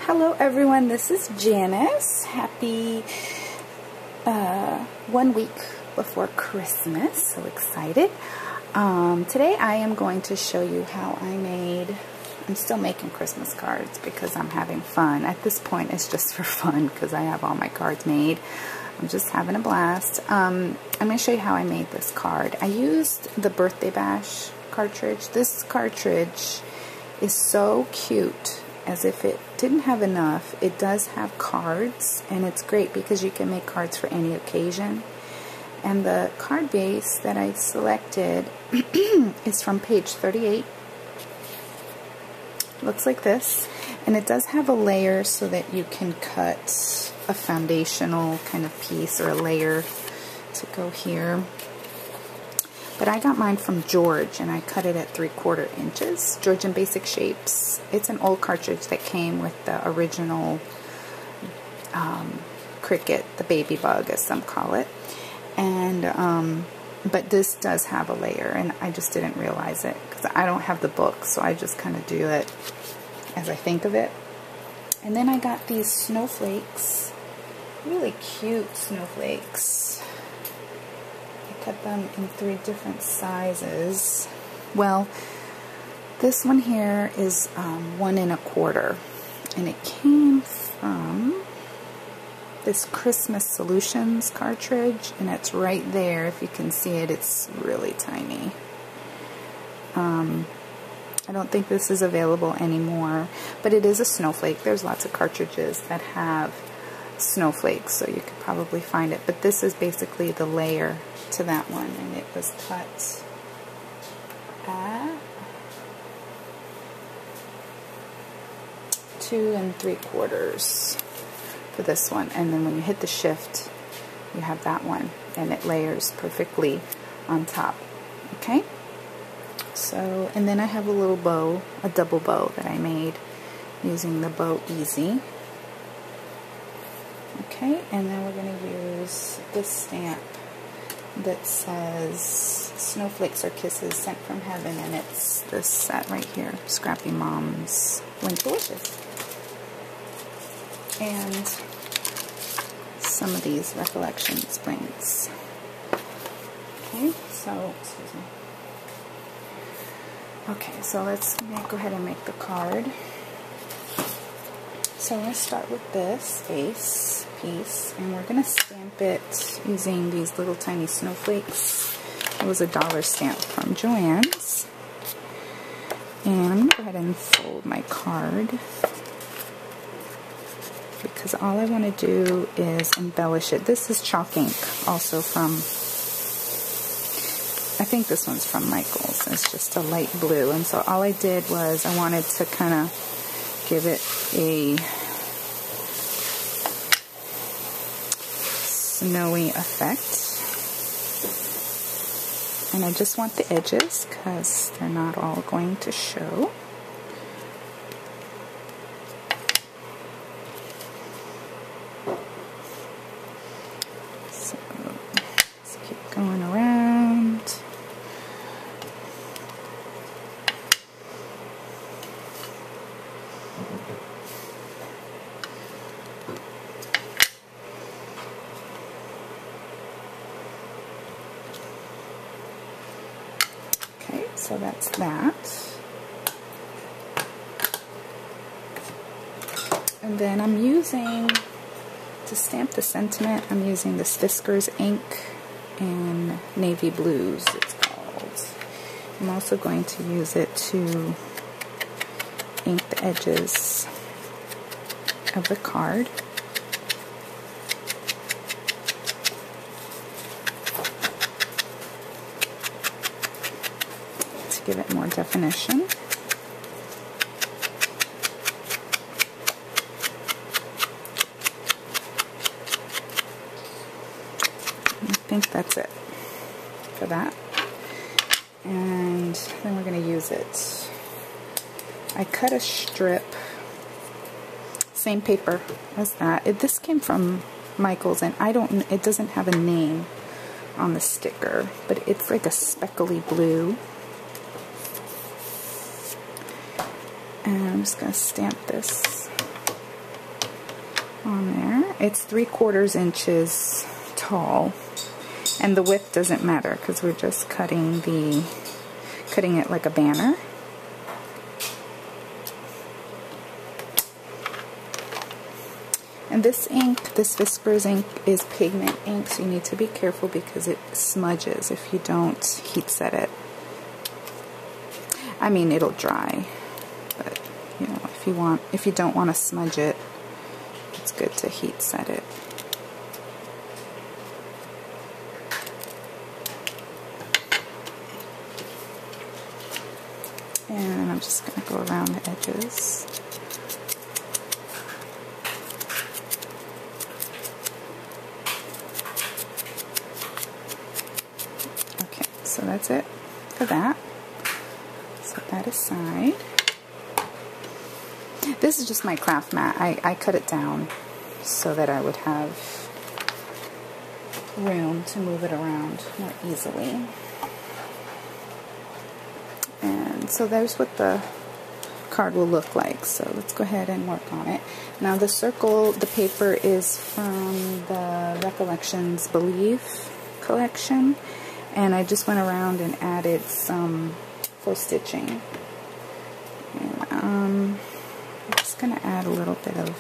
Hello everyone, this is Janice. Happy 1 week before Christmas, so excited. Today I am going to show you how I'm still making Christmas cards because I'm having fun. At this point it's just for fun because I have all my cards made. I'm just having a blast. I'm going to show you how I made this card. I used the Birthday Bash cartridge. This cartridge is so cute. As if it didn't have enough, it does have cards, and it's great because you can make cards for any occasion. And the card base that I selected is from page 38. Looks like this, and it does have a layer so that you can cut a foundational kind of piece or a layer to go here. But I got mine from George, and I cut it at 3/4 inches. George in Basic Shapes. It's an old cartridge that came with the original cricket, the baby bug, as some call it. And but this does have a layer, and I just didn't realize it because I don't have the book, so I just kind of do it as I think of it. And then I got these snowflakes, really cute snowflakes. Cut them in 3 different sizes. Well, this one here is 1 1/4, and it came from this Christmas Solutions cartridge, and it's right there. If you can see it, it's really tiny. I don't think this is available anymore, but it is a snowflake. There's lots of cartridges that have snowflakes, so you could probably find it, but this is basically the layer to that one, and it was cut at 2 3/4 for this one, and then when you hit the shift you have that one, and it layers perfectly on top. Okay, so, and then I have a little bow, a double bow that I made using the Bow Easy. Okay, and then we're going to use this stamp that says Snowflakes are Kisses Sent from Heaven, and it's this set right here, Scrappy Mom's Link Delicious. And some of these Recollection Springs. Okay, so, excuse me. Okay, so let's go ahead and make the card. So I'm going to start with this base piece, and we're going to stamp it using these little tiny snowflakes. It was a $1 stamp from Joann's. And I'm going to go ahead and fold my card because all I want to do is embellish it. This is chalk ink, also from, I think this one's from Michael's. It's just a light blue, and so all I did was I wanted to kind of give it a snowy effect, and I just want the edges because they're not all going to show. So let's keep going around. So that's that. And then I'm using, to stamp the sentiment, I'm using this Fiskars ink in Navy Blues, it's called. I'm also going to use it to ink the edges of the card. Give it more definition. I think that's it for that. And then we're going to use it. I cut a strip, same paper as that. This came from Michael's, and it doesn't have a name on the sticker, but it's like a speckly blue. And I'm just going to stamp this on there. It's 3/4 inches tall, and the width doesn't matter because we're just cutting it like a banner. And this ink, this Whispers ink, is pigment ink, so you need to be careful because it smudges if you don't heat set it. I mean, it'll dry, but you know, if you don't want to smudge it, it's good to heat set it. And I'm just going to go around the edges. Okay, so that's it for that. Set that aside. This is just my craft mat. I cut it down so that I would have room to move it around more easily. And so there's what the card will look like. So let's go ahead and work on it. Now the circle, the paper is from the Recollections Believe collection. And I just went around and added some faux stitching. And I'm just going to add a little bit of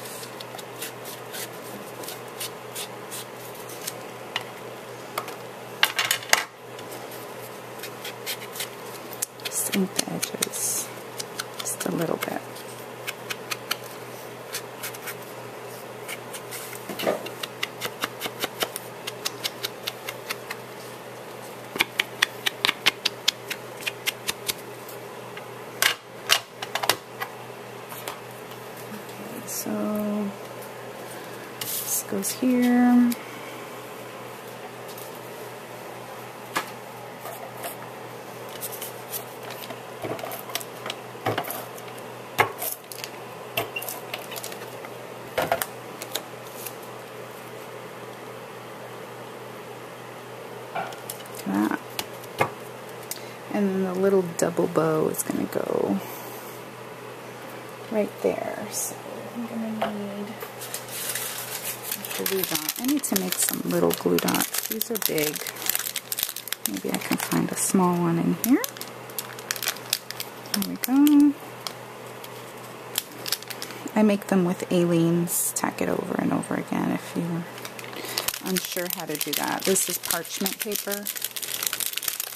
just ink the edges just a little bit. So this goes here. That. And then the little double bow is going to go right there. So I'm going to need a glue dot. I need to make some little glue dots. These are big. Maybe I can find a small one in here. There we go. I make them with Aleene's. Tack it over and over again if you're unsure how to do that. This is parchment paper.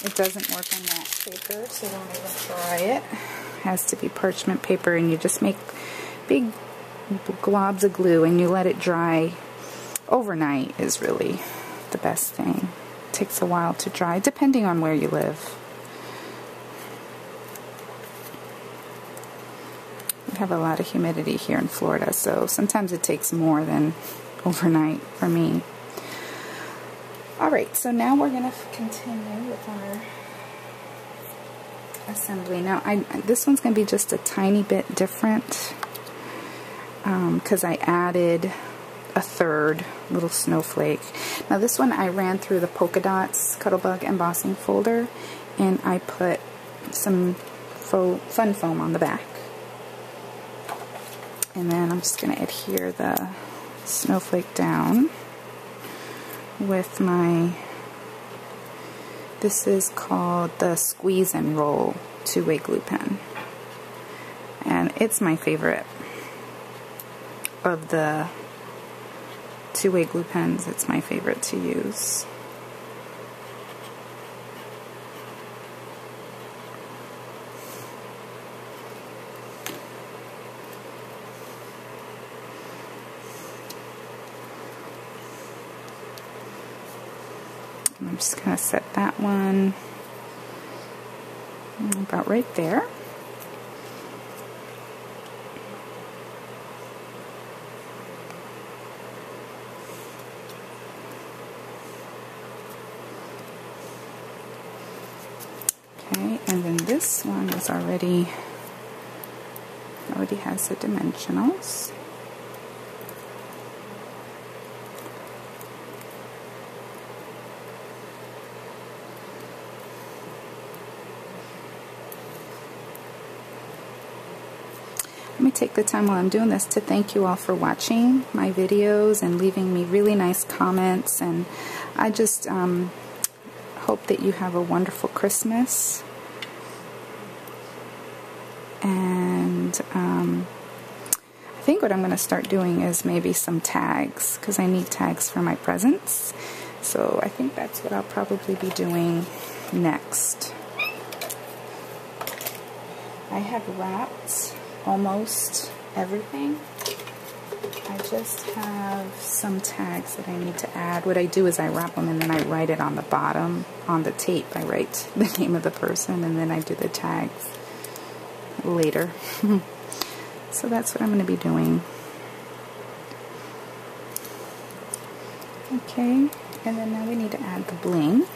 It doesn't work on wax paper, so don't even try it. It has to be parchment paper, and you just make big globs of glue and you let it dry overnight is really the best thing. It takes a while to dry, depending on where you live. We have a lot of humidity here in Florida, so sometimes it takes more than overnight for me. Alright, so now we're going to continue with our assembly. Now, this one's going to be just a tiny bit different because I added a third little snowflake. Now this one I ran through the polka dots Cuttlebug embossing folder, and I put some fun foam on the back. And then I'm just going to adhere the snowflake down with my, this is called the Squeeze and Roll 2-way glue pen, and it's my favorite of the 2-way glue pens. It's my favorite to use. I'm just going to set that one about right there. Okay, and then this one is already has the dimensionals. Let me take the time while I'm doing this to thank you all for watching my videos and leaving me really nice comments, and I just hope that you have a wonderful Christmas. And I think what I'm going to start doing is maybe some tags, because I need tags for my presents. So I think that's what I'll probably be doing next. I have wrapped almost everything. I just have some tags that I need to add. What I do is I wrap them and then I write it on the bottom, on the tape. I write the name of the person and then I do the tags later. So that's what I'm going to be doing. Okay, and then now we need to add the bling.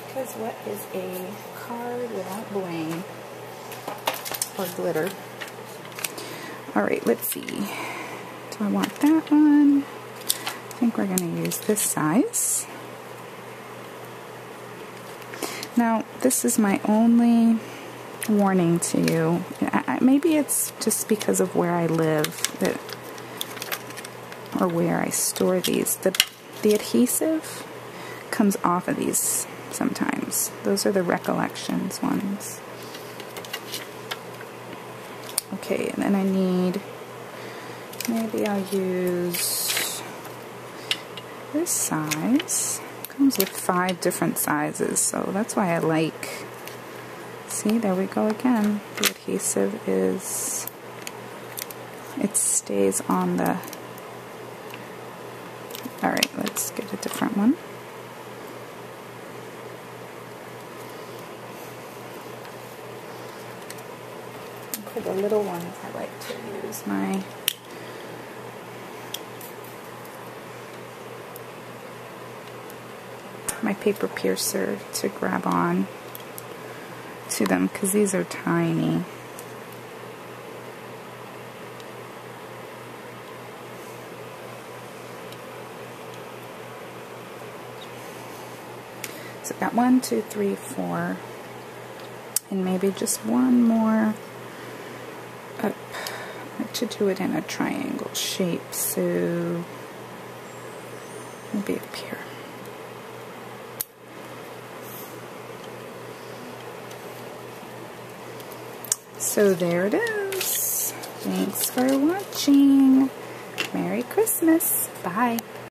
Because what is a card without bling or glitter? Alright, let's see. Do I want that one? I think we're going to use this size. Now, this is my only warning to you. Maybe it's just because of where I live that, or where I store these. The adhesive comes off of these sometimes. Those are the Recollections ones. Okay, and then I need, maybe I'll use this size. It comes with 5 different sizes, so that's why I like, see, there we go again. The adhesive is, it stays on the, alright, let's get a different one. For the little ones, I like to use my paper piercer to grab on to them, because these are tiny. So I've got 1, 2, 3, 4, and maybe just one more up. I like to do it in a triangle shape, so maybe up here. So there it is. Thanks for watching. Merry Christmas. Bye.